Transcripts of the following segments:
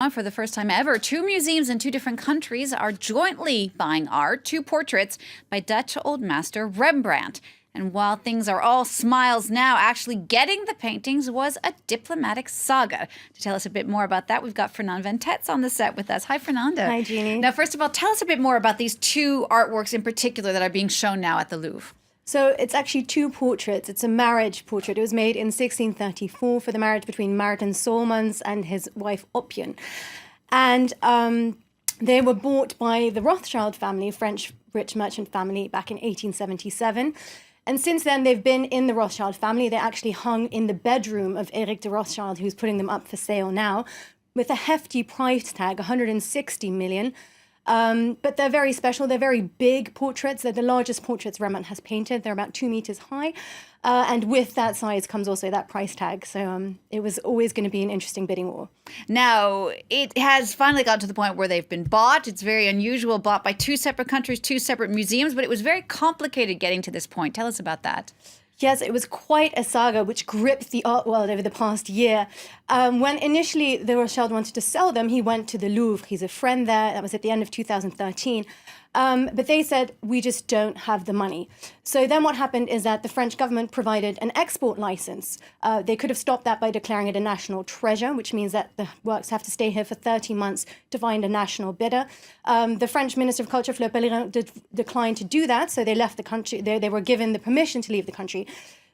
For the first time ever, two museums in two different countries are jointly buying art, two portraits by Dutch old master Rembrandt. And while things are all smiles now, actually getting the paintings was a diplomatic saga. To tell us a bit more about that, we've got Fernand Van Tetz on the set with us. Hi, Fernanda. Hi, Jeannie. Now, first of all, tell us a bit more about these two artworks in particular that are being shown now at the Louvre. So it's actually two portraits. It's a marriage portrait. It was made in 1634 for the marriage between Maarten Solmans and his wife Oppian. And they were bought by the Rothschild family, a French rich merchant family, back in 1877. And since then, they've been in the Rothschild family. They're actually hung in the bedroom of Eric de Rothschild, who's putting them up for sale now, with a hefty price tag, 160 million. But they're very special. They're very big portraits. They're the largest portraits Rembrandt has painted. They're about 2 meters high. And with that size comes also that price tag. So it was always going to be an interesting bidding war. Now, it has finally gotten to the point where they've been bought. It's very unusual, bought by two separate countries, two separate museums, but it was very complicated getting to this point. Tell us about that. Yes, it was quite a saga which gripped the art world over the past year. When initially the Rothschild wanted to sell them, he went to the Louvre. He's a friend there. That was at the end of 2013. But they said, we just don't have the money. So then what happened is that the French government provided an export license. They could have stopped that by declaring it a national treasure, which means that the works have to stay here for 30 months to find a national bidder. The French Minister of Culture, Fleur Pellerin, declined to do that. So they left the country. They were given the permission to leave the country.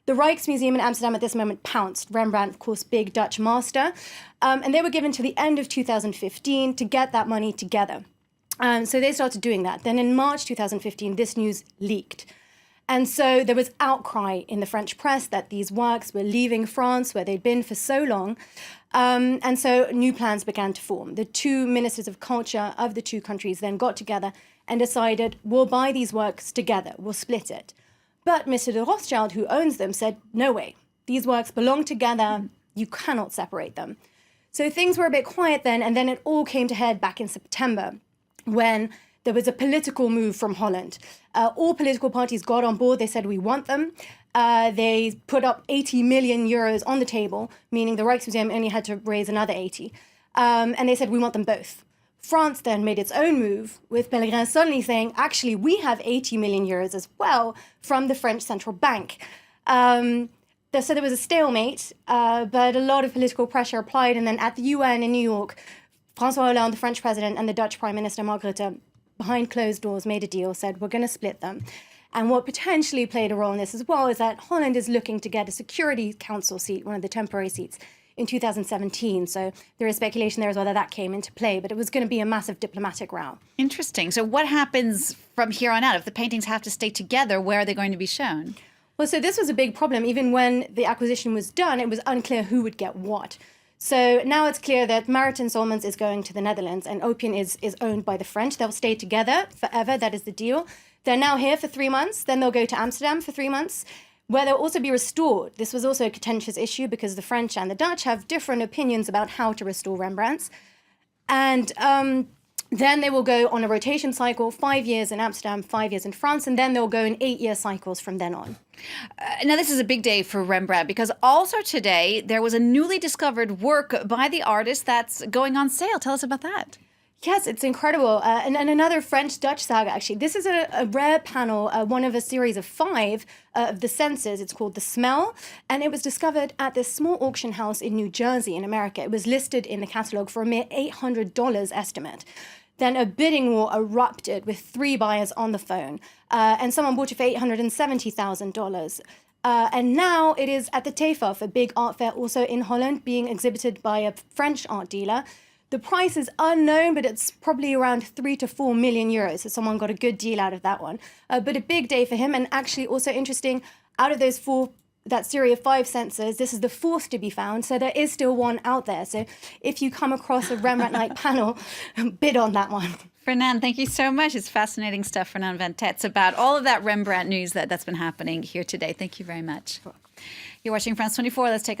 The Rijksmuseum in Amsterdam at this moment pounced. Rembrandt, of course, big Dutch master. And they were given to the end of 2015 to get that money together. So they started doing that. Then in March 2015, this news leaked. And so there was outcry in the French press that these works were leaving France, where they'd been for so long. And so new plans began to form. The two ministers of culture of the two countries then got together and decided, we'll buy these works together, we'll split it. But Mr. de Rothschild, who owns them, said, no way. These works belong together. You cannot separate them. So things were a bit quiet then, and then it all came to head back in September, when there was a political move from Holland. All political parties got on board. They said, we want them. They put up 80 million euros on the table, meaning the Rijksmuseum only had to raise another 80. And they said, we want them both. France then made its own move, with Pellegrin suddenly saying, actually, we have 80 million euros as well from the French central bank. So there was a stalemate, but a lot of political pressure applied. And then at the UN in New York, François Hollande, the French president, and the Dutch Prime Minister, Mark Rutte, behind closed doors, made a deal, said, we're going to split them. And what potentially played a role in this as well is that Holland is looking to get a Security Council seat, one of the temporary seats, in 2017. So there is speculation there as well that came into play, but it was going to be a massive diplomatic row. Interesting. So what happens from here on out? If the paintings have to stay together, where are they going to be shown? Well, so this was a big problem. Even when the acquisition was done, it was unclear who would get what. So now it's clear that Maarten Solmans is going to the Netherlands and Oppian is owned by the French. They'll stay together forever. That is the deal. They're now here for 3 months. Then they'll go to Amsterdam for 3 months, where they'll also be restored. This was also a contentious issue because the French and the Dutch have different opinions about how to restore Rembrandts. And then they will go on a rotation cycle, 5 years in Amsterdam, 5 years in France, and then they'll go in 8-year cycles from then on. Now, this is a big day for Rembrandt because also today there was a newly discovered work by the artist that's going on sale. Tell us about that. Yes, it's incredible. And another French-Dutch saga, actually. This is a rare panel, one of a series of 5 of the Senses. It's called The Smell. And it was discovered at this small auction house in New Jersey in America. It was listed in the catalog for a mere $800 estimate. Then a bidding war erupted with 3 buyers on the phone. And someone bought it for $870,000. And now it is at the TEFAF, a big art fair also in Holland, being exhibited by a French art dealer. The price is unknown, but it's probably around 3 to 4 million euros. So someone got a good deal out of that one. But a big day for him. And actually also interesting, out of those 4, that series of 5 Senses, this is the 4th to be found. So there is still one out there. So if you come across a Rembrandt-like panel, bid on that one. Fernand, thank you so much. It's fascinating stuff, Fernand Van Tetz, about all of that Rembrandt news that's been happening here today. Thank you very much. You're watching France 24. Let's take a